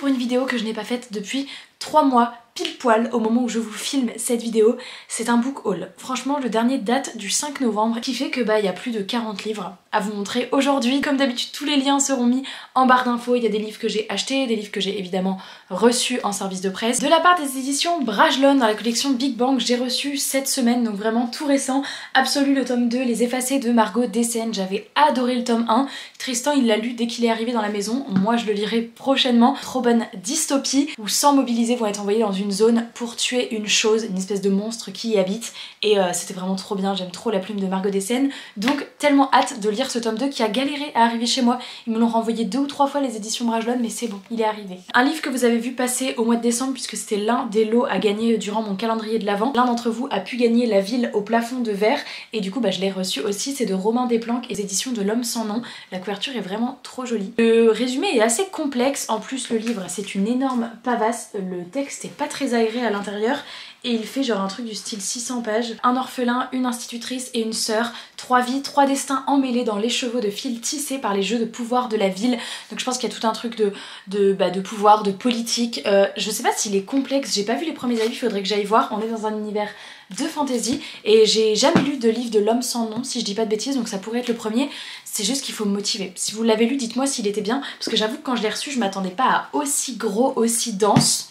pour une vidéo que je n'ai pas faite depuis 3 mois pile poil au moment où je vous filme cette vidéo. C'est un book haul. Franchement le dernier date du 5 novembre qui fait que il y a plus de 40 livres à vous montrer aujourd'hui. Comme d'habitude tous les liens seront mis en barre d'infos. Il y a des livres que j'ai achetés, des livres que j'ai évidemment reçus en service de presse. De la part des éditions Brajlon dans la collection Big Bang, j'ai reçu cette semaine, donc vraiment tout récent, Absolu le tome 2, Les Effacés de Margot Dessen. J'avais adoré le tome 1. Tristan il l'a lu dès qu'il est arrivé dans la maison. Moi je le lirai prochainement. Trop bonne dystopie où 100 mobilisés vont être envoyés dans une zone pour tuer une chose, une espèce de monstre qui y habite, et c'était vraiment trop bien. J'aime trop la plume de Margot Dessen, donc tellement hâte de lire ce tome 2 qui a galéré à arriver chez moi. Ils me l'ont renvoyé 2 ou 3 fois les éditions Brajlon, mais c'est bon, il est arrivé. Un livre que vous avez vu passer au mois de décembre puisque c'était l'un des lots à gagner durant mon calendrier de l'Avent. L'un d'entre vous a pu gagner La Ville au plafond de verre et du coup je l'ai reçu aussi. C'est de Romain Desplanques et les éditions de L'Homme sans nom. La couverture est vraiment trop jolie. Le résumé est assez complexe, en plus le livre c'est une énorme pavasse, le texte est pas très agréable à l'intérieur et il fait genre un truc du style 600 pages. Un orphelin, une institutrice et une sœur, 3 vies, 3 destins emmêlés dans l'écheveau de fils tissés par les jeux de pouvoir de la ville. Donc je pense qu'il y a tout un truc de pouvoir, de politique. Je sais pas s'il est complexe, j'ai pas vu les premiers avis, il faudrait que j'aille voir. On est dans un univers de fantasy et j'ai jamais lu de livre de L'Homme sans nom si je dis pas de bêtises, donc ça pourrait être le premier. C'est juste qu'il faut me motiver. Si vous l'avez lu, dites-moi s'il était bien, parce que j'avoue que quand je l'ai reçu je m'attendais pas à aussi gros, aussi dense.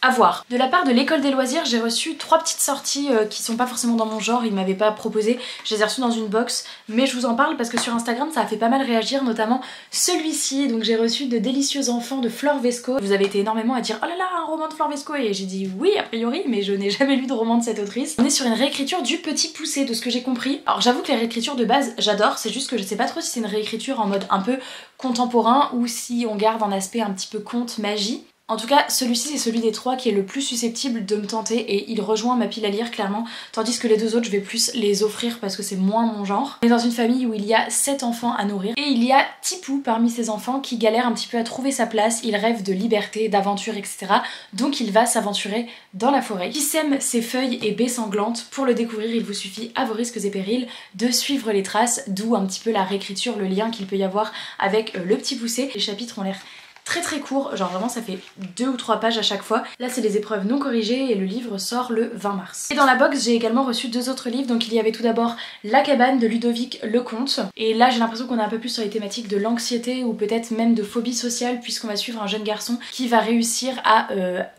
À voir. De la part de l'école des loisirs, j'ai reçu 3 petites sorties qui sont pas forcément dans mon genre, ils m'avaient pas proposé, je les ai reçues dans une box, mais je vous en parle parce que sur Instagram ça a fait pas mal réagir, notamment celui-ci. Donc j'ai reçu De Délicieux Enfants de Flore Vesco. Vous avez été énormément à dire oh là là, un roman de Flore Vesco, et j'ai dit oui a priori, mais je n'ai jamais lu de roman de cette autrice. On est sur une réécriture du Petit Poucet de ce que j'ai compris. Alors j'avoue que les réécritures de base j'adore, c'est juste que je sais pas trop si c'est une réécriture en mode un peu contemporain ou si on garde un aspect un petit peu conte, magie. En tout cas, celui-ci c'est celui des 3 qui est le plus susceptible de me tenter et il rejoint ma pile à lire clairement, tandis que les 2 autres je vais plus les offrir parce que c'est moins mon genre. On est dans une famille où il y a 7 enfants à nourrir et il y a Tipou parmi ces enfants qui galère un petit peu à trouver sa place. Il rêve de liberté, d'aventure, etc. Donc il va s'aventurer dans la forêt. Qui sème ses feuilles et baies sanglantes. Pour le découvrir, il vous suffit, à vos risques et périls, de suivre les traces, d'où un petit peu la réécriture, le lien qu'il peut y avoir avec le Petit Poucet. Les chapitres ont l'air très court, genre vraiment ça fait 2 ou 3 pages à chaque fois. Là c'est les épreuves non corrigées et le livre sort le 20 mars. Et dans la box j'ai également reçu 2 autres livres, donc il y avait tout d'abord La Cabane de Ludovic Lecomte. Et là j'ai l'impression qu'on est un peu plus sur les thématiques de l'anxiété ou peut-être même de phobie sociale, puisqu'on va suivre un jeune garçon qui va réussir à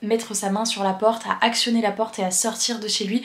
mettre sa main sur la porte, à actionner la porte et à sortir de chez lui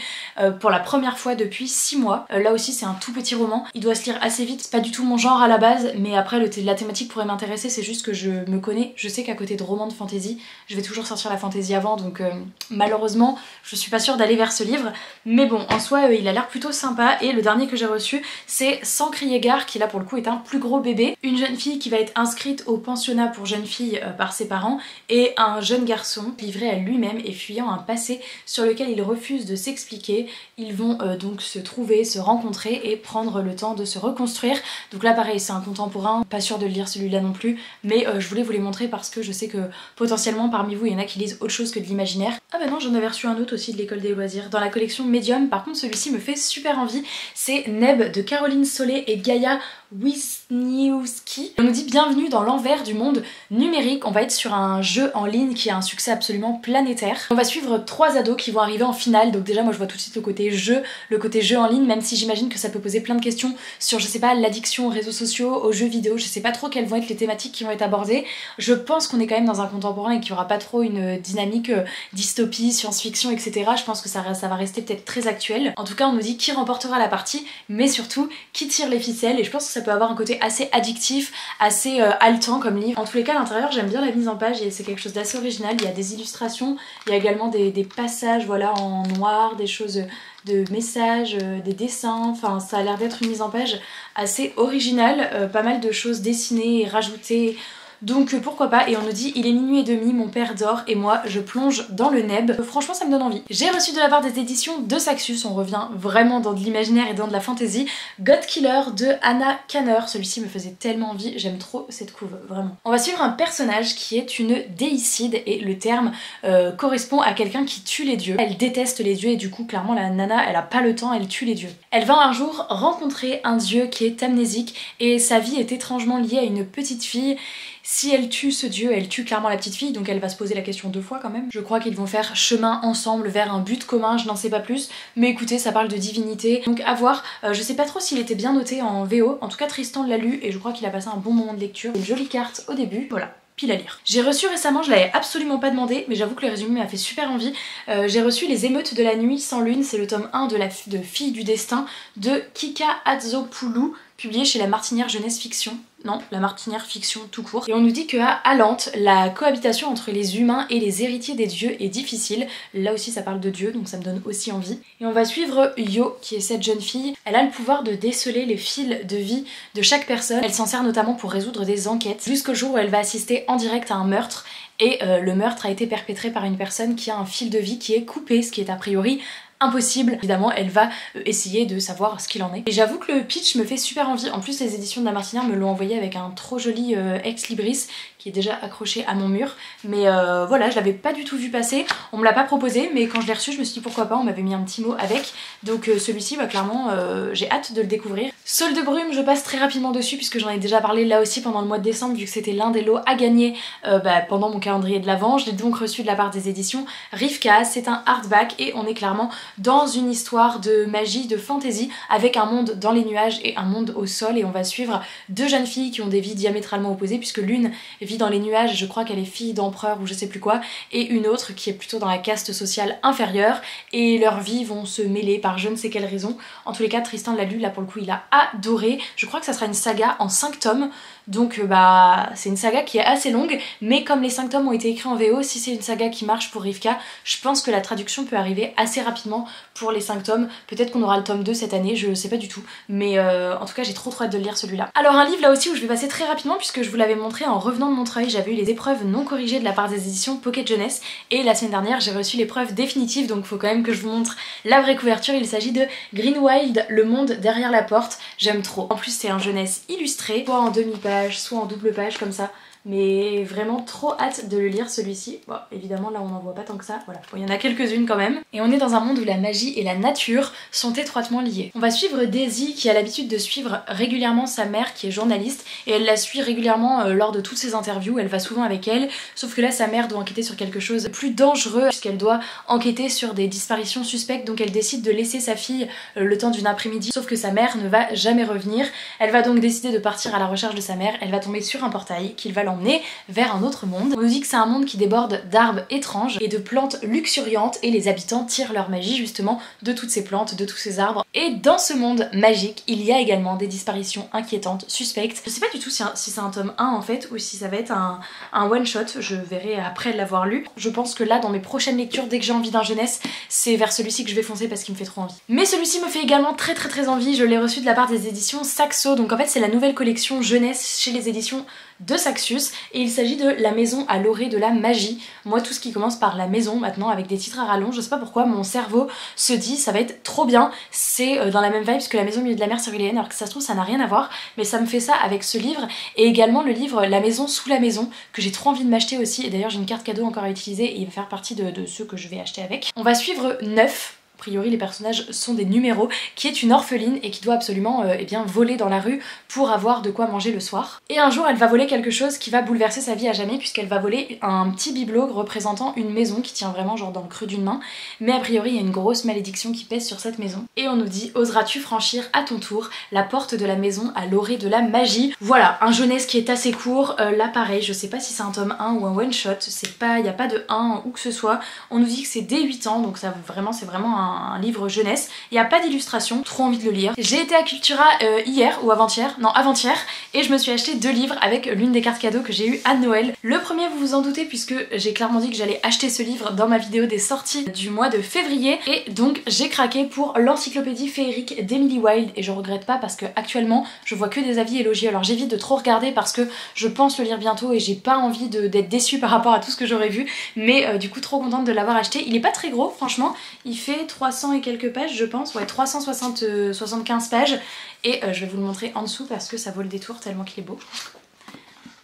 pour la première fois depuis 6 mois. Là aussi c'est un tout petit roman, il doit se lire assez vite, c'est pas du tout mon genre à la base, mais après la thématique pourrait m'intéresser, c'est juste que je me connais. Je sais qu'à côté de romans de fantasy, je vais toujours sortir la fantasy avant, donc malheureusement je suis pas sûre d'aller vers ce livre. Mais bon, en soi il a l'air plutôt sympa. Et le dernier que j'ai reçu c'est Sans crier gare, qui là pour le coup est un plus gros bébé. Une jeune fille qui va être inscrite au pensionnat pour jeunes filles par ses parents, et un jeune garçon livré à lui-même et fuyant un passé sur lequel il refuse de s'expliquer. Ils vont donc se trouver, se rencontrer et prendre le temps de se reconstruire. Donc là pareil c'est un contemporain, pas sûre de lire celui-là non plus, mais je voulais vous les montrer parce que je sais que potentiellement parmi vous il y en a qui lisent autre chose que de l'imaginaire. Ah bah non, j'en avais reçu un autre aussi de l'école des loisirs dans la collection Medium. Par contre celui-ci me fait super envie, c'est Neb de Caroline Solé et Gaïa Wisniewski. On nous dit bienvenue dans l'envers du monde numérique. On va être sur un jeu en ligne qui a un succès absolument planétaire. On va suivre 3 ados qui vont arriver en finale, donc déjà moi je vois tout de suite le côté jeu en ligne, même si j'imagine que ça peut poser plein de questions sur, je sais pas, l'addiction aux réseaux sociaux, aux jeux vidéo. Je sais pas trop quelles vont être les thématiques qui vont être abordées. Je pense qu'on est quand même dans un contemporain et qu'il y aura pas trop une dynamique dystopie, science-fiction, etc. Je pense que ça va rester peut-être très actuel. En tout cas on nous dit qui remportera la partie, mais surtout qui tire les ficelles, et je pense que ça peut avoir un côté assez addictif, assez haletant comme livre. En tous les cas à l'intérieur j'aime bien la mise en page et c'est quelque chose d'assez original. Il y a des illustrations, il y a également des passages voilà en noir, des choses de messages, des dessins, enfin ça a l'air d'être une mise en page assez originale, pas mal de choses dessinées et rajoutées. Donc pourquoi pas. Et on nous dit il est minuit et demi, mon père dort et moi je plonge dans le neb. Franchement ça me donne envie. J'ai reçu de la part des éditions de Saxus, on revient vraiment dans de l'imaginaire et dans de la fantasy, God Killer de Anna Kanner. Celui-ci me faisait tellement envie, j'aime trop cette couve, vraiment. On va suivre un personnage qui est une déicide et le terme correspond à quelqu'un qui tue les dieux. Elle déteste les dieux et du coup clairement la nana elle a pas le temps, elle tue les dieux. Elle va un jour rencontrer un dieu qui est amnésique et sa vie est étrangement liée à une petite fille. si elle tue ce dieu, elle tue clairement la petite fille, donc elle va se poser la question 2 fois quand même. Je crois qu'ils vont faire chemin ensemble vers un but commun, je n'en sais pas plus, mais écoutez, ça parle de divinité, donc à voir. Je sais pas trop s'il était bien noté en VO, en tout cas Tristan l'a lu et je crois qu'il a passé un bon moment de lecture. Une jolie carte au début, voilà. Pile à lire. J'ai reçu récemment, je l'avais absolument pas demandé, mais j'avoue que le résumé m'a fait super envie. J'ai reçu Les émeutes de la nuit sans lune, c'est le tome 1 de Fille du destin de Kika Hatzopoulou, publié chez La Martinière Jeunesse Fiction. Non, La Martinière Fiction tout court. Et on nous dit qu'à Alante, la cohabitation entre les humains et les héritiers des dieux est difficile. Là aussi ça parle de dieux, donc ça me donne aussi envie. Et on va suivre Yo, qui est cette jeune fille. Elle a le pouvoir de déceler les fils de vie de chaque personne. Elle s'en sert notamment pour résoudre des enquêtes, jusqu'au jour où elle va assister en direct à un meurtre. Et le meurtre a été perpétré par une personne qui a un fil de vie qui est coupé, ce qui est a priori impossible. Évidemment, elle va essayer de savoir ce qu'il en est. Et j'avoue que le pitch me fait super envie. En plus, les éditions de La Martinière me l'ont envoyé avec un trop joli ex-libris qui est déjà accroché à mon mur. Mais voilà, je l'avais pas du tout vu passer. On me l'a pas proposé, mais quand je l'ai reçu, je me suis dit pourquoi pas, on m'avait mis un petit mot avec. Donc celui-ci, bah, clairement, j'ai hâte de le découvrir. Sol de brume, je passe très rapidement dessus puisque j'en ai déjà parlé là aussi pendant le mois de décembre, vu que c'était l'un des lots à gagner pendant mon calendrier de l'Avent. Je l'ai donc reçu de la part des éditions Rivka. C'est un hardback et on est clairement dans une histoire de magie, de fantasy, avec un monde dans les nuages et un monde au sol. Et on va suivre 2 jeunes filles qui ont des vies diamétralement opposées, puisque l'une vit dans les nuages, je crois qu'elle est fille d'empereur ou je sais plus quoi, et une autre qui est plutôt dans la caste sociale inférieure, et leurs vies vont se mêler par je ne sais quelle raison. En tous les cas, Tristan l'a lu, là pour le coup il a adoré. Je crois que ça sera une saga en 5 tomes, donc bah c'est une saga qui est assez longue, mais comme les 5 tomes ont été écrits en VO, si c'est une saga qui marche pour Rivka, je pense que la traduction peut arriver assez rapidement pour les 5 tomes. Peut-être qu'on aura le tome 2 cette année, je sais pas du tout, mais en tout cas j'ai trop hâte de le lire celui-là. Alors un livre là aussi où je vais passer très rapidement, puisque je vous l'avais montré en revenant de Montreuil, j'avais eu les épreuves non corrigées de la part des éditions Pocket Jeunesse, et la semaine dernière j'ai reçu l'épreuve définitive, donc faut quand même que je vous montre la vraie couverture. Il s'agit de Green Wild, le monde derrière la porte. J'aime trop. En plus c'est un jeunesse illustré, soit en demi-page, soit en double page comme ça. Mais vraiment trop hâte de le lire celui-ci. Bon, évidemment là on n'en voit pas tant que ça, voilà. Bon, il y en a quelques-unes quand même. Et on est dans un monde où la magie et la nature sont étroitement liées. On va suivre Daisy qui a l'habitude de suivre régulièrement sa mère qui est journaliste, et elle la suit régulièrement lors de toutes ses interviews, elle va souvent avec elle, sauf que là sa mère doit enquêter sur quelque chose de plus dangereux puisqu'elle doit enquêter sur des disparitions suspectes, donc elle décide de laisser sa fille le temps d'une après-midi, sauf que sa mère ne va jamais revenir. Elle va donc décider de partir à la recherche de sa mère, elle va tomber sur un portail qui va l'emmener vers un autre monde. On nous dit que c'est un monde qui déborde d'arbres étranges et de plantes luxuriantes, et les habitants tirent leur magie justement de toutes ces plantes, de tous ces arbres. Et dans ce monde magique, il y a également des disparitions inquiétantes, suspectes. Je sais pas du tout si c'est un tome 1 en fait, ou si ça va être un one shot, je verrai après l'avoir lu. Je pense que là dans mes prochaines lectures, dès que j'ai envie d'un jeunesse, c'est vers celui-ci que je vais foncer parce qu'il me fait trop envie. Mais celui-ci me fait également très envie, je l'ai reçu de la part des éditions Saxo, donc en fait c'est la nouvelle collection jeunesse chez les éditions de Saxus, et il s'agit de La maison à l'orée de la magie. Moi tout ce qui commence par la maison maintenant avec des titres à rallonge, je sais pas pourquoi mon cerveau se dit ça va être trop bien, c'est dans la même vibe que La maison au milieu de la mer Cyrilienne, alors que ça se trouve ça n'a rien à voir, mais ça me fait ça avec ce livre, et également le livre La maison sous la maison que j'ai trop envie de m'acheter aussi, et d'ailleurs j'ai une carte cadeau encore à utiliser et il va faire partie de ceux que je vais acheter avec. On va suivre 9. A priori les personnages sont des numéros, qui est une orpheline et qui doit absolument voler dans la rue pour avoir de quoi manger le soir. Et un jour elle va voler quelque chose qui va bouleverser sa vie à jamais, puisqu'elle va voler un petit bibelot représentant une maison qui tient vraiment genre dans le creux d'une main, mais a priori il y a une grosse malédiction qui pèse sur cette maison. Et on nous dit: oseras-tu franchir à ton tour la porte de la maison à l'orée de la magie. Voilà, un jeunesse qui est assez court, là pareil, je sais pas si c'est un tome 1 ou un one shot, il n'y a pas de 1 ou que ce soit. On nous dit que c'est dès 8 ans, donc ça vraiment c'est vraiment un livre jeunesse. Il n'y a pas d'illustration, trop envie de le lire. J'ai été à Cultura hier ou avant-hier, non avant-hier, et je me suis acheté 2 livres avec l'une des cartes cadeaux que j'ai eu à Noël. Le premier, vous vous en doutez, puisque j'ai clairement dit que j'allais acheter ce livre dans ma vidéo des sorties du mois de février, et donc j'ai craqué pour l'encyclopédie féerique d'Emily Wilde, et je regrette pas parce que actuellement je vois que des avis élogieux. Alors j'évite de trop regarder parce que je pense le lire bientôt et j'ai pas envie d'être déçue par rapport à tout ce que j'aurais vu, mais du coup trop contente de l'avoir acheté. Il est pas très gros franchement, il fait 300 et quelques pages je pense, ouais 375 pages, et je vais vous le montrer en dessous parce que ça vaut le détour tellement qu'il est beau.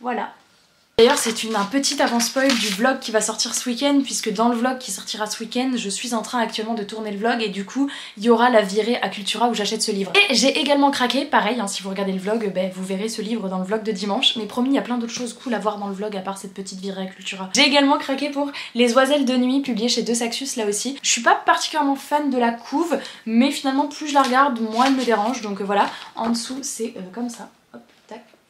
Voilà. D'ailleurs c'est un petit avant-spoil du vlog qui va sortir ce week-end, puisque dans le vlog qui sortira ce week-end, je suis en train actuellement de tourner le vlog et du coup il y aura la virée à Cultura où j'achète ce livre. Et j'ai également craqué, pareil, hein, si vous regardez le vlog, vous verrez ce livre dans le vlog de dimanche, mais promis il y a plein d'autres choses cool à voir dans le vlog à part cette petite virée à Cultura. J'ai également craqué pour Les Oiselles de nuit, publié chez De Saxus là aussi. Je suis pas particulièrement fan de la couve, mais finalement plus je la regarde, moins elle me dérange, donc voilà. En dessous c'est comme ça.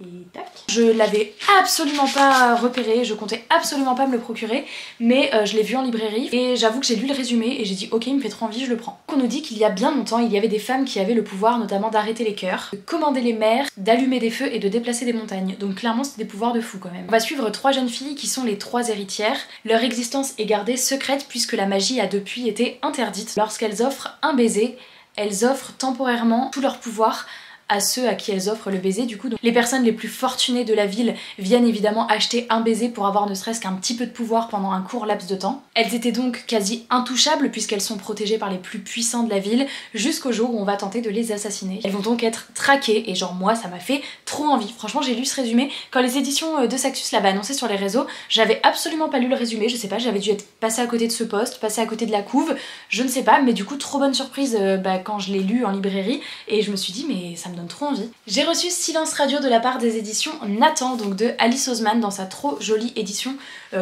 Et tac. Je l'avais absolument pas repéré, je comptais absolument pas me le procurer, mais je l'ai vu en librairie et j'avoue que j'ai lu le résumé et j'ai dit ok, il me fait trop envie, je le prends. On nous dit qu'il y a bien longtemps, il y avait des femmes qui avaient le pouvoir notamment d'arrêter les cœurs, de commander les mers, d'allumer des feux et de déplacer des montagnes. Donc clairement c'est des pouvoirs de fou quand même. On va suivre 3 jeunes filles qui sont les 3 héritières. Leur existence est gardée secrète puisque la magie a depuis été interdite. Lorsqu'elles offrent un baiser, elles offrent temporairement tout leur pouvoir à ceux à qui elles offrent le baiser. Du coup, donc, les personnes les plus fortunées de la ville viennent évidemment acheter un baiser pour avoir ne serait-ce qu'un petit peu de pouvoir pendant un court laps de temps. Elles étaient donc quasi intouchables puisqu'elles sont protégées par les plus puissants de la ville jusqu'au jour où on va tenter de les assassiner. Elles vont donc être traquées et genre moi ça m'a fait trop envie. Franchement j'ai lu ce résumé quand les éditions de Saxus l'avaient annoncé sur les réseaux. J'avais absolument pas lu le résumé, je sais pas, j'avais dû être passée à côté de ce post, passée à côté de la couve, je ne sais pas, mais du coup trop bonne surprise quand je l'ai lu en librairie et je me suis dit mais ça me donne trop envie. J'ai reçu Silence Radio de la part des éditions Nathan, donc de Alice Oseman dans sa trop jolie édition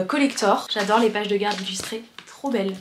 collector. J'adore les pages de garde illustrées, trop belles.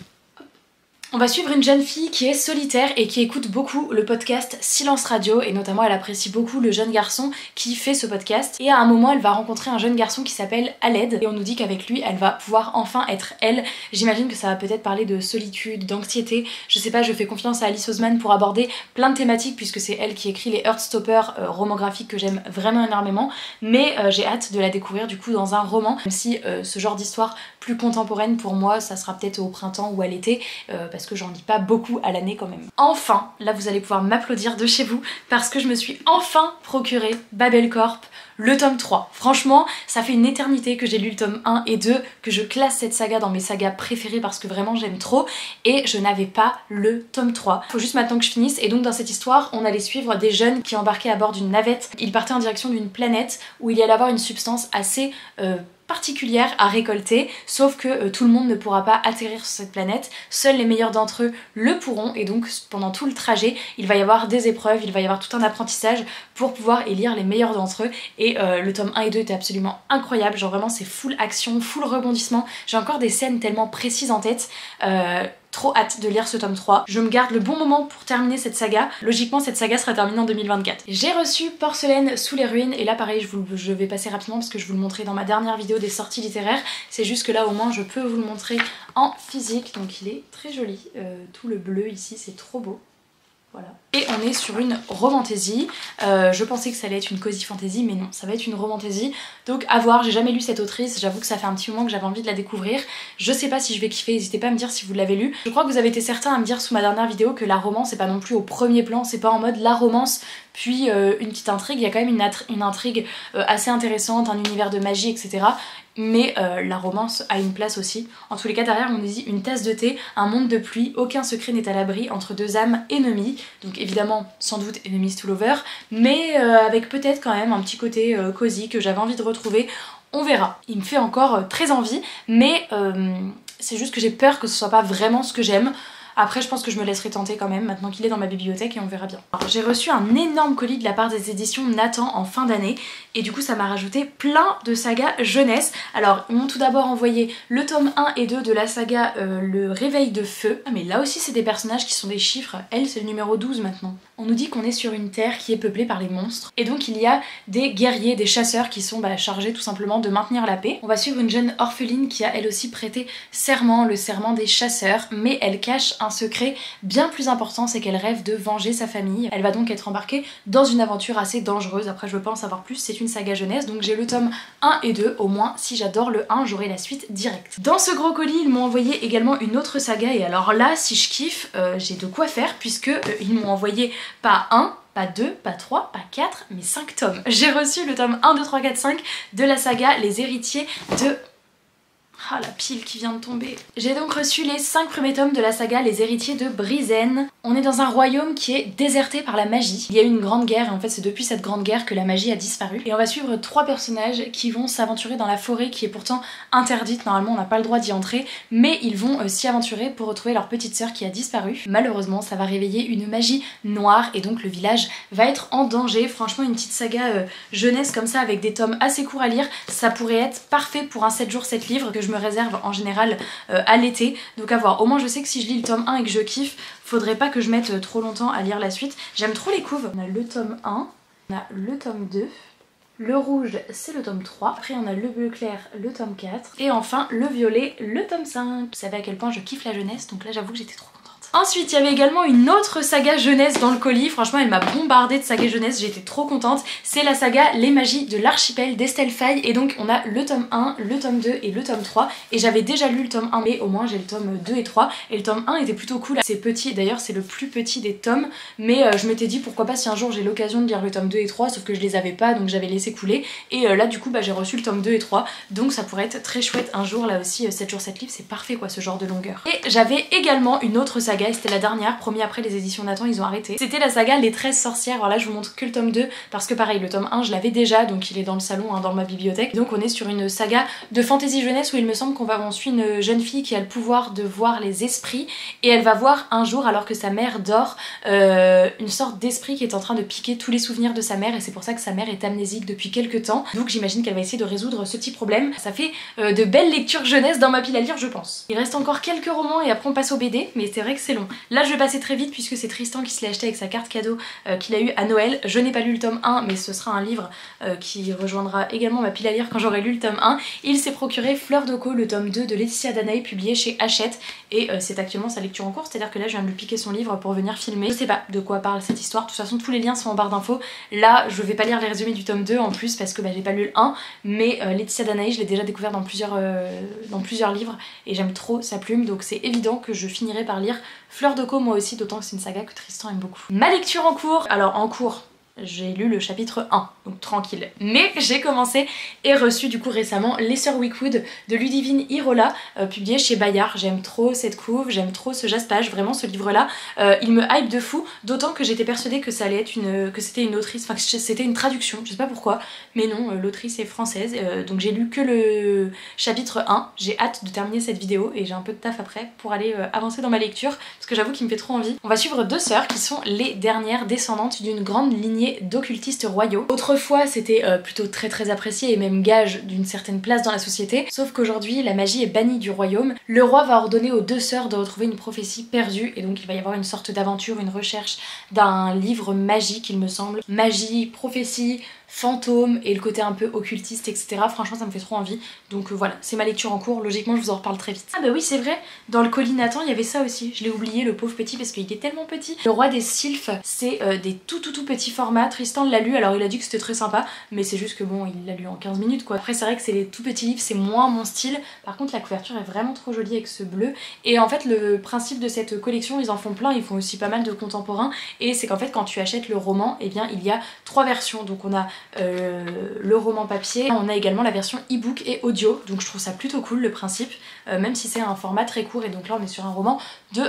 On va suivre une jeune fille qui est solitaire et qui écoute beaucoup le podcast Silence Radio et notamment elle apprécie beaucoup le jeune garçon qui fait ce podcast et à un moment elle va rencontrer un jeune garçon qui s'appelle Aled et on nous dit qu'avec lui elle va pouvoir enfin être elle. J'imagine que ça va peut-être parler de solitude, d'anxiété, je sais pas, je fais confiance à Alice Oseman pour aborder plein de thématiques puisque c'est elle qui écrit les Heartstoppers romans graphiques que j'aime vraiment énormément, mais j'ai hâte de la découvrir du coup dans un roman, même si ce genre d'histoire plus contemporaine pour moi ça sera peut-être au printemps ou à l'été parce que j'en lis pas beaucoup à l'année quand même. Enfin, là vous allez pouvoir m'applaudir de chez vous parce que je me suis enfin procuré Babel Corp, le tome 3. Franchement, ça fait une éternité que j'ai lu le tome 1 et 2, que je classe cette saga dans mes sagas préférées parce que vraiment j'aime trop et je n'avais pas le tome 3. Faut juste maintenant que je finisse et donc dans cette histoire, on allait suivre des jeunes qui embarquaient à bord d'une navette. Ils partaient en direction d'une planète où il y allait avoir une substance assez particulière à récolter, sauf que tout le monde ne pourra pas atterrir sur cette planète, seuls les meilleurs d'entre eux le pourront et donc pendant tout le trajet il va y avoir des épreuves, il va y avoir tout un apprentissage pour pouvoir élire les meilleurs d'entre eux et le tome 1 et 2 était absolument incroyable, genre vraiment c'est full action, full rebondissement, j'ai encore des scènes tellement précises en tête. Trop hâte de lire ce tome 3. Je me garde le bon moment pour terminer cette saga. Logiquement cette saga sera terminée en 2024. J'ai reçu Porcelaine sous les ruines et là pareil je vais passer rapidement parce que je vous le montrais dans ma dernière vidéo des sorties littéraires. C'est juste que là au moins je peux vous le montrer en physique. Donc il est très joli. Tout le bleu ici c'est trop beau. Voilà. Et on est sur une romantaisie. Je pensais que ça allait être une cozy fantasy, mais non, ça va être une romantaisie. Donc à voir, j'ai jamais lu cette autrice, j'avoue que ça fait un petit moment que j'avais envie de la découvrir. Je sais pas si je vais kiffer, n'hésitez pas à me dire si vous l'avez lu. Je crois que vous avez été certains à me dire sous ma dernière vidéo que la romance c'est pas non plus au premier plan, c'est pas en mode la romance puis une petite intrigue, il y a quand même une intrigue assez intéressante, un univers de magie, etc. Mais la romance a une place aussi. En tous les cas derrière on nous dit une tasse de thé, un monde de pluie, aucun secret n'est à l'abri entre deux âmes ennemies. Donc évidemment sans doute enemies to lovers, mais avec peut-être quand même un petit côté cosy que j'avais envie de retrouver. On verra. Il me fait encore très envie, mais c'est juste que j'ai peur que ce soit pas vraiment ce que j'aime. Après je pense que je me laisserai tenter quand même maintenant qu'il est dans ma bibliothèque et on verra bien. J'ai reçu un énorme colis de la part des éditions Nathan en fin d'année et du coup ça m'a rajouté plein de sagas jeunesse. Alors ils m'ont tout d'abord envoyé le tome 1 et 2 de la saga Le Réveil de Feu. Ah mais là aussi c'est des personnages qui sont des chiffres, elle c'est le numéro 12 maintenant. On nous dit qu'on est sur une terre qui est peuplée par les monstres et donc il y a des guerriers, des chasseurs qui sont chargés tout simplement de maintenir la paix. On va suivre une jeune orpheline qui a elle aussi prêté serment, le serment des chasseurs, mais elle cache un secret bien plus important, c'est qu'elle rêve de venger sa famille. Elle va donc être embarquée dans une aventure assez dangereuse, après je veux pas en savoir plus, c'est une saga jeunesse, donc j'ai le tome 1 et 2, au moins si j'adore le 1, j'aurai la suite directe. Dans ce gros colis, ils m'ont envoyé également une autre saga, et alors là, si je kiffe, j'ai de quoi faire, puisque ils m'ont envoyé pas 1, pas 2, pas 3, pas 4, mais 5 tomes. J'ai reçu le tome 1, 2, 3, 4, 5 de la saga Les Héritiers de... Ah, la pile qui vient de tomber. J'ai donc reçu les 5 premiers tomes de la saga Les Héritiers de Brizen. On est dans un royaume qui est déserté par la magie. Il y a eu une grande guerre et en fait c'est depuis cette grande guerre que la magie a disparu. Et on va suivre 3 personnages qui vont s'aventurer dans la forêt qui est pourtant interdite. Normalement on n'a pas le droit d'y entrer, mais ils vont s'y aventurer pour retrouver leur petite sœur qui a disparu. Malheureusement ça va réveiller une magie noire et donc le village va être en danger. Franchement une petite saga jeunesse comme ça avec des tomes assez courts à lire, ça pourrait être parfait pour un 7 jours 7 livres que je me réserve en général à l'été. Donc à voir. Au moins je sais que si je lis le tome 1 et que je kiffe, faudrait pas que je mette trop longtemps à lire la suite. J'aime trop les couves. On a le tome 1, on a le tome 2, le rouge c'est le tome 3, après on a le bleu clair, le tome 4, et enfin le violet, le tome 5. Vous savez à quel point je kiffe la jeunesse, donc là j'avoue que j'étais trop contente. Ensuite il y avait également une autre saga jeunesse dans le colis, franchement elle m'a bombardée de saga jeunesse, j'étais trop contente. C'est la saga Les Magies de l'Archipel d'Estelle Faye, et donc on a le tome 1, le tome 2 et le tome 3, et j'avais déjà lu le tome 1 mais au moins j'ai le tome 2 et 3, et le tome 1 était plutôt cool. C'est petit, d'ailleurs c'est le plus petit des tomes, mais je m'étais dit pourquoi pas si un jour j'ai l'occasion de lire le tome 2 et 3, sauf que je les avais pas donc j'avais laissé couler, et là du coup bah, j'ai reçu le tome 2 et 3, donc ça pourrait être très chouette un jour. Là aussi 7 jours 7 livres c'est parfait quoi, ce genre de longueur. Et j'avais également une autre saga, et c'était la dernière, promis après les éditions Nathan ils ont arrêté. C'était la saga Les 13 sorcières. Alors là je vous montre que le tome 2 parce que pareil le tome 1 je l'avais déjà, donc il est dans le salon, dans ma bibliothèque. Donc on est sur une saga de fantasy jeunesse où il me semble qu'on suit une jeune fille qui a le pouvoir de voir les esprits, et elle va voir un jour alors que sa mère dort une sorte d'esprit qui est en train de piquer tous les souvenirs de sa mère, et c'est pour ça que sa mère est amnésique depuis quelques temps. Donc j'imagine qu'elle va essayer de résoudre ce petit problème. Ça fait de belles lectures jeunesse dans ma pile à lire je pense. Il reste encore quelques romans et après on passe au BD, mais c'est vrai que c'est long. Là je vais passer très vite puisque c'est Tristan qui se l'est acheté avec sa carte cadeau qu'il a eu à Noël. Je n'ai pas lu le tome 1 mais ce sera un livre qui rejoindra également ma pile à lire quand j'aurai lu le tome 1. Il s'est procuré Fleur de Co, le tome 2 de Laetitia Danaï publié chez Hachette, et c'est actuellement sa lecture en cours, c'est à dire que là je viens de lui piquer son livre pour venir filmer. Je sais pas de quoi parle cette histoire, de toute façon tous les liens sont en barre d'infos. Là je vais pas lire les résumés du tome 2 en plus parce que bah, j'ai pas lu le 1, mais Laetitia Danaï je l'ai déjà découvert dans plusieurs livres et j'aime trop sa plume, donc c'est évident que je finirai par lire Fleur de Co moi aussi, d'autant que c'est une saga que Tristan aime beaucoup. Ma lecture en cours, alors en cours j'ai lu le chapitre 1, donc tranquille. Mais j'ai commencé et reçu du coup récemment Les Sœurs Wickwood de Ludivine Irola, publié chez Bayard. J'aime trop cette couve, j'aime trop ce jaspage, vraiment ce livre là, il me hype de fou, d'autant que j'étais persuadée que ça allait être que c'était une autrice, enfin que c'était une traduction, je sais pas pourquoi, mais non, l'autrice est française, donc j'ai lu que le chapitre 1, j'ai hâte de terminer cette vidéo et j'ai un peu de taf après pour aller avancer dans ma lecture, parce que j'avoue qu'il me fait trop envie. On va suivre 2 sœurs qui sont les dernières descendantes d'une grande lignée d'occultistes royaux. Autrefois c'était plutôt très apprécié et même gage d'une certaine place dans la société, sauf qu'aujourd'hui la magie est bannie du royaume. Le roi va ordonner aux 2 sœurs de retrouver une prophétie perdue, et donc il va y avoir une sorte d'aventure, une recherche d'un livre magique il me semble. Magie, prophétie, fantôme et le côté un peu occultiste etc. Franchement ça me fait trop envie, donc voilà, c'est ma lecture en cours, logiquement je vous en reparle très vite. Ah bah oui c'est vrai, dans le colis Nathan il y avait ça aussi, je l'ai oublié, le pauvre petit parce qu'il est tellement petit. Le Roi des Sylphes, c'est des tout petits formats. Tristan l'a lu, alors il a dit que c'était très sympa, mais c'est juste que bon il l'a lu en 15 minutes quoi. Après c'est vrai que c'est les tout petits livres, c'est moins mon style, par contre la couverture est vraiment trop jolie avec ce bleu, et en fait le principe de cette collection, ils en font plein, ils font aussi pas mal de contemporains, et c'est qu'en fait quand tu achètes le roman, et eh bien il y a 3 versions, donc on a le roman papier, on a également la version e-book et audio, donc je trouve ça plutôt cool le principe, même si c'est un format très court, et donc là on est sur un roman de...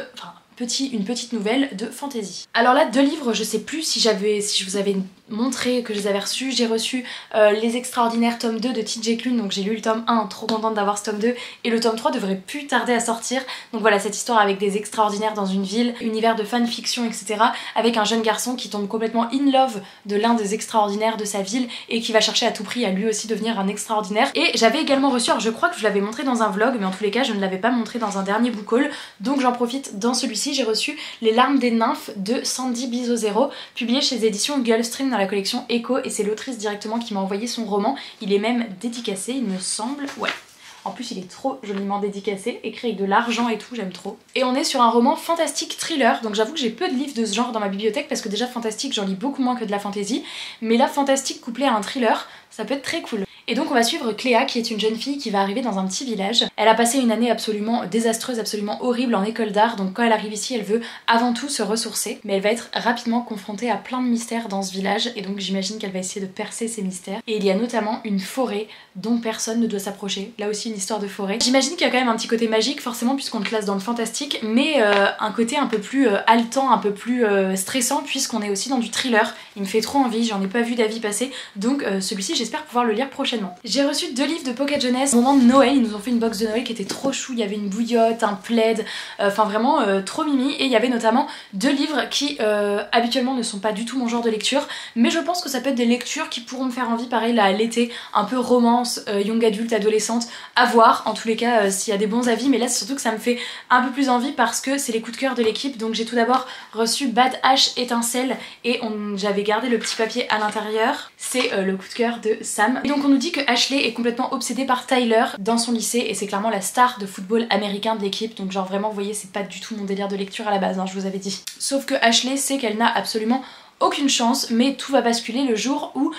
une petite nouvelle de fantasy. Alors là 2 livres, je sais plus si je vous avais montré que je les avais reçus. J'ai reçu Les Extraordinaires tome 2 de TJ Klune, donc j'ai lu le tome 1, trop contente d'avoir ce tome 2, et le tome 3 devrait plus tarder à sortir. Donc voilà, cette histoire avec des extraordinaires dans une ville, univers de fanfiction etc, avec un jeune garçon qui tombe complètement in love de l'un des extraordinaires de sa ville et qui va chercher à tout prix à lui aussi devenir un extraordinaire. Et j'avais également reçu, alors je crois que je l'avais montré dans un vlog, mais en tous les cas je ne l'avais pas montré dans un dernier book haul, donc j'en profite dans celui-ci. J'ai reçu Les Larmes des Nymphes de Sandy Bizozero, publié chez les éditions Gulfstream dans la collection Echo, et c'est l'autrice directement qui m'a envoyé son roman. Il est même dédicacé il me semble, ouais. En plus il est trop joliment dédicacé, écrit avec de l'argent et tout, j'aime trop. Et on est sur un roman fantastique thriller, donc j'avoue que j'ai peu de livres de ce genre dans ma bibliothèque parce que déjà fantastique j'en lis beaucoup moins que de la fantasy, mais là fantastique couplé à un thriller, ça peut être très cool. Et donc on va suivre Cléa qui est une jeune fille qui va arriver dans un petit village. Elle a passé une année absolument désastreuse, absolument horrible en école d'art, donc quand elle arrive ici elle veut avant tout se ressourcer, mais elle va être rapidement confrontée à plein de mystères dans ce village et donc j'imagine qu'elle va essayer de percer ces mystères. Et il y a notamment une forêt dont personne ne doit s'approcher, là aussi une histoire de forêt. J'imagine qu'il y a quand même un petit côté magique forcément puisqu'on le classe dans le fantastique, mais un côté un peu plus haletant, un peu plus stressant puisqu'on est aussi dans du thriller. Il me fait trop envie, j'en ai pas vu d'avis passer, donc celui-ci j'espère pouvoir le lire prochainement. J'ai reçu 2 livres de Pocket Jeunesse au moment de Noël, ils nous ont fait une box de Noël qui était trop chou, il y avait une bouillotte, un plaid, enfin vraiment trop mimi, et il y avait notamment 2 livres qui habituellement ne sont pas du tout mon genre de lecture, mais je pense que ça peut être des lectures qui pourront me faire envie, pareil là l'été, un peu romance, young adulte, adolescente, à voir en tous les cas s'il y a des bons avis, mais là c'est surtout que ça me fait un peu plus envie parce que c'est les coups de cœur de l'équipe. Donc j'ai tout d'abord reçu Bad Ash Étincelle et j'avais gardé le petit papier à l'intérieur, c'est le coup de cœur de Sam. Et donc on nous dit que Ashley est complètement obsédée par Tyler dans son lycée et c'est clairement la star de football américain de l'équipe, donc genre vraiment vous voyez c'est pas du tout mon délire de lecture à la base, hein, je vous avais dit. Sauf que Ashley sait qu'elle n'a absolument aucune chance, mais tout va basculer le jour où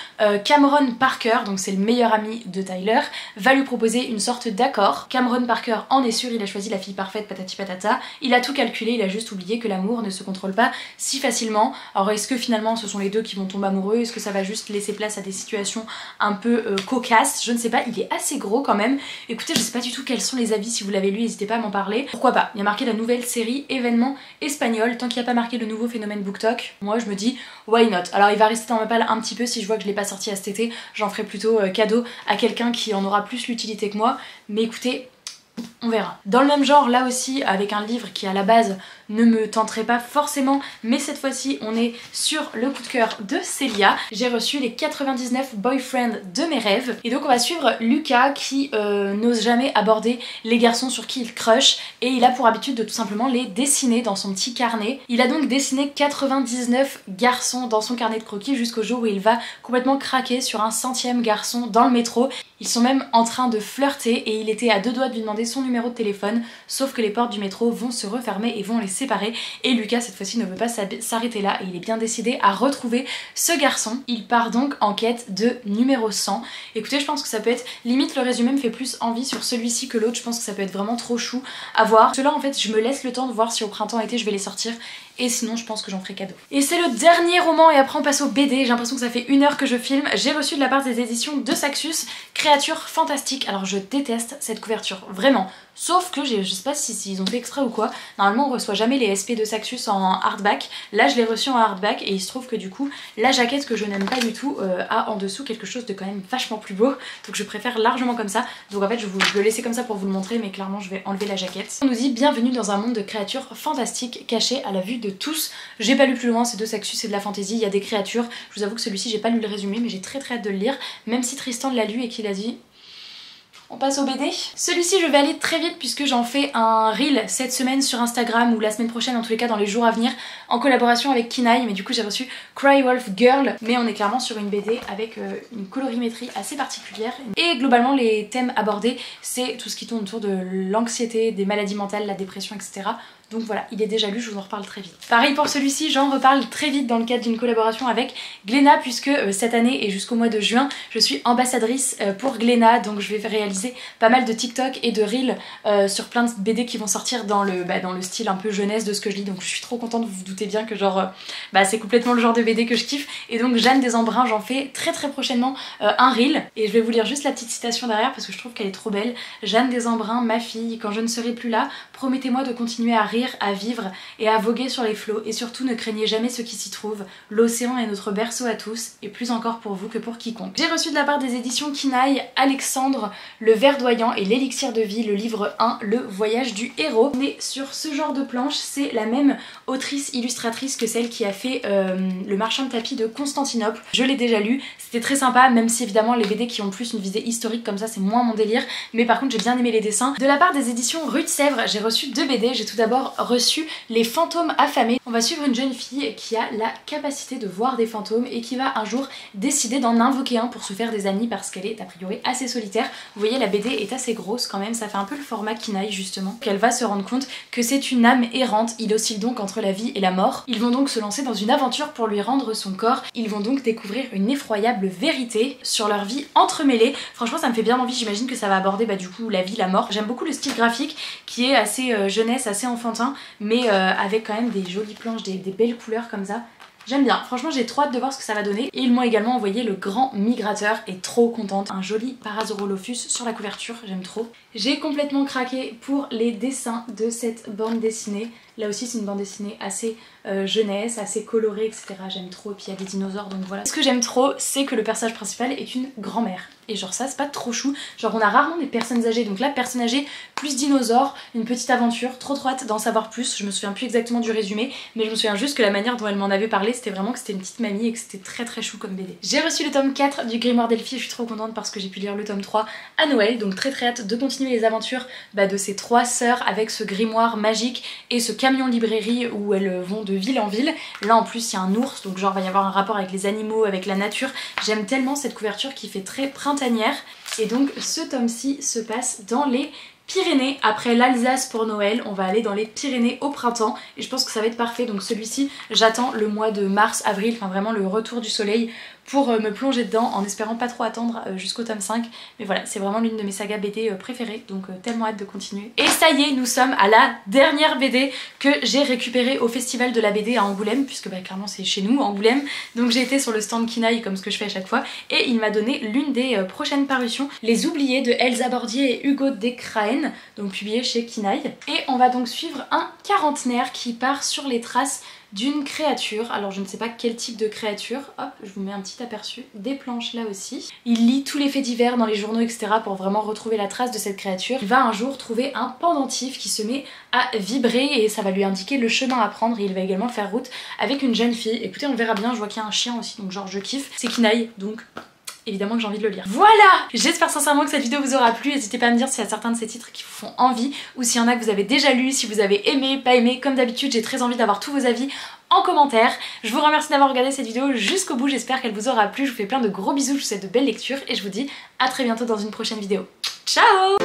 Cameron Parker, donc c'est le meilleur ami de Tyler, va lui proposer une sorte d'accord. Cameron Parker en est sûr, il a choisi la fille parfaite, patati patata, il a tout calculé, il a juste oublié que l'amour ne se contrôle pas si facilement. Alors est-ce que finalement ce sont les deux qui vont tomber amoureux, est-ce que ça va juste laisser place à des situations un peu cocasses, je ne sais pas, il est assez gros quand même. Écoutez, je sais pas du tout quels sont les avis, si vous l'avez lu n'hésitez pas à m'en parler. Pourquoi pas, il y a marqué la nouvelle série événement espagnol, tant qu'il n'y a pas marqué le nouveau phénomène BookTok, moi je me dis why not. Alors il va rester dans ma palle un petit peu, si je vois que je l'ai pas sorti à cet été, j'en ferai plutôt cadeau à quelqu'un qui en aura plus l'utilité que moi, mais écoutez, on verra. Dans le même genre, là aussi, avec un livre qui à la base ne me tenterait pas forcément, mais cette fois-ci on est sur le coup de cœur de Célia. J'ai reçu les 99 boyfriends de mes rêves, et donc on va suivre Lucas qui n'ose jamais aborder les garçons sur qui il crush, et il a pour habitude de tout simplement les dessiner dans son petit carnet. Il a donc dessiné 99 garçons dans son carnet de croquis jusqu'au jour où il va complètement craquer sur un 100e garçon dans le métro. Ils sont même en train de flirter et il était à 2 doigts de lui demander son numéro de téléphone, sauf que les portes du métro vont se refermer et vont les séparer, et Lucas cette fois-ci ne veut pas s'arrêter là et il est bien décidé à retrouver ce garçon. Il part donc en quête de numéro 100. Écoutez, je pense que ça peut être, limite le résumé me fait plus envie sur celui-ci que l'autre, je pense que ça peut être vraiment trop chou à voir. Parce que là en fait je me laisse le temps de voir si au printemps-été je vais les sortir, et sinon je pense que j'en ferai cadeau. Et c'est le dernier roman et après on passe au BD, j'ai l'impression que ça fait 1 heure que je filme. J'ai reçu de la part des éditions de Saxus Créatures Fantastiques. Alors je déteste cette couverture, vraiment. Sauf que je sais pas si ils ont fait exprès ou quoi, normalement on reçoit jamais les SP de Saxus en hardback, là je l'ai reçu en hardback et il se trouve que du coup la jaquette que je n'aime pas du tout a en dessous quelque chose de quand même vachement plus beau, donc je préfère largement comme ça. Donc en fait je le laissais comme ça pour vous le montrer, mais clairement je vais enlever la jaquette. On nous dit bienvenue dans un monde de créatures fantastiques cachées à la vue de tous. J'ai pas lu plus loin, c'est de Saxus, c'est de la fantasy, il y a des créatures. Je vous avoue que celui-ci j'ai pas lu le résumé mais j'ai très hâte de le lire, même si Tristan l'a lu et qu'il a dit... On passe au BD. Celui-ci je vais aller très vite puisque j'en fais un reel cette semaine sur Instagram ou la semaine prochaine, en tous les cas dans les jours à venir, en collaboration avec Kinaï, mais du coup j'ai reçu Cry Wolf Girl, mais on est clairement sur une BD avec une colorimétrie assez particulière. Et globalement les thèmes abordés c'est tout ce qui tourne autour de l'anxiété, des maladies mentales, la dépression, etc. Donc voilà, il est déjà lu, je vous en reparle très vite. Pareil pour celui-ci, j'en reparle très vite dans le cadre d'une collaboration avec Glénat, puisque cette année et jusqu'au mois de juin, je suis ambassadrice pour Glénat, donc je vais réaliser pas mal de TikTok et de Reels sur plein de BD qui vont sortir dans le style un peu jeunesse de ce que je lis, donc je suis trop contente, vous vous doutez bien que genre c'est complètement le genre de BD que je kiffe. Et donc Jeanne des Embruns, j'en fais très prochainement un Reel, et je vais vous lire juste la petite citation derrière parce que je trouve qu'elle est trop belle. Jeanne des Embruns, ma fille, quand je ne serai plus là, promettez-moi de continuer à rire, à vivre et à voguer sur les flots, et surtout ne craignez jamais ce qui s'y trouve. L'océan est notre berceau à tous, et plus encore pour vous que pour quiconque. J'ai reçu de la part des éditions Kinaï Alexandre, Le Verdoyant et l'Élixir de vie, le livre 1, Le Voyage du héros. On est sur ce genre de planche, c'est la même autrice illustratrice que celle qui a fait Le Marchand de tapis de Constantinople. Je l'ai déjà lu, c'était très sympa, même si évidemment les BD qui ont plus une visée historique comme ça c'est moins mon délire, mais par contre j'ai bien aimé les dessins. De la part des éditions Rue de Sèvres, j'ai reçu 2 BD. J'ai tout d'abord encore reçu Les fantômes affamés. On va suivre une jeune fille qui a la capacité de voir des fantômes et qui va un jour décider d'en invoquer un pour se faire des amis parce qu'elle est a priori assez solitaire. Vous voyez, la BD est assez grosse quand même, ça fait un peu le format Kinaï justement. Elle va se rendre compte que c'est une âme errante, il oscille donc entre la vie et la mort. Ils vont donc se lancer dans une aventure pour lui rendre son corps. Ils vont donc découvrir une effroyable vérité sur leur vie entremêlée. Franchement ça me fait bien envie, j'imagine que ça va aborder du coup la vie, la mort. J'aime beaucoup le style graphique qui est assez jeunesse, assez enfantin, mais avec quand même des jolies planches, des belles couleurs comme ça. J'aime bien, franchement j'ai trop hâte de voir ce que ça va donner. Et ils m'ont également envoyé Le Grand Migrateur et trop contente. Un joli Parasaurolophus sur la couverture, j'aime trop. J'ai complètement craqué pour les dessins de cette bande dessinée. Là aussi c'est une bande dessinée assez jeunesse, assez colorée, etc. J'aime trop, et puis il y a des dinosaures donc voilà. Ce que j'aime trop c'est que le personnage principal est une grand-mère. Et genre ça c'est pas trop chou, genre on a rarement des personnes âgées, donc là personne âgée plus dinosaure, une petite aventure, trop hâte d'en savoir plus. Je me souviens plus exactement du résumé, mais je me souviens juste que la manière dont elle m'en avait parlé c'était vraiment que c'était une petite mamie et que c'était très chou comme BD. J'ai reçu le tome 4 du Grimoire d'Elphie et je suis trop contente parce que j'ai pu lire le tome 3 à Noël, donc très hâte de continuer les aventures de ces trois sœurs avec ce grimoire magique et ce camion librairie où elles vont de ville en ville. Là en plus il y a un ours, donc genre va y avoir un rapport avec les animaux, avec la nature. J'aime tellement cette couverture qui fait très printanière. Et donc ce tome-ci se passe dans les Pyrénées. Après l'Alsace pour Noël, on va aller dans les Pyrénées au printemps et je pense que ça va être parfait. Donc celui-ci, j'attends le mois de mars, avril, enfin vraiment le retour du soleil pour me plonger dedans en espérant pas trop attendre jusqu'au tome 5. Mais voilà, c'est vraiment l'une de mes sagas BD préférées, donc tellement hâte de continuer. Et ça y est, nous sommes à la dernière BD que j'ai récupérée au festival de la BD à Angoulême, puisque clairement c'est chez nous, Angoulême. Donc j'ai été sur le stand Kinaï comme ce que je fais à chaque fois, et il m'a donné l'une des prochaines parutions, Les Oubliés de Elsa Bordier et Hugo Descraen, donc publié chez Kinaï. Et on va donc suivre un quarantenaire qui part sur les traces d'une créature. Alors je ne sais pas quel type de créature. Hop, je vous mets un petit aperçu. Des planches là aussi. Il lit tous les faits divers dans les journaux, etc. pour vraiment retrouver la trace de cette créature. Il va un jour trouver un pendentif qui se met à vibrer et ça va lui indiquer le chemin à prendre et il va également faire route avec une jeune fille. Écoutez, on verra bien, je vois qu'il y a un chien aussi, donc genre je kiffe. C'est Kinaï, donc évidemment que j'ai envie de le lire. Voilà! J'espère sincèrement que cette vidéo vous aura plu. N'hésitez pas à me dire s'il y a certains de ces titres qui vous font envie ou s'il y en a que vous avez déjà lu, si vous avez aimé, pas aimé. Comme d'habitude, j'ai très envie d'avoir tous vos avis en commentaire. Je vous remercie d'avoir regardé cette vidéo jusqu'au bout. J'espère qu'elle vous aura plu. Je vous fais plein de gros bisous, je vous souhaite de belles lectures et je vous dis à très bientôt dans une prochaine vidéo. Ciao!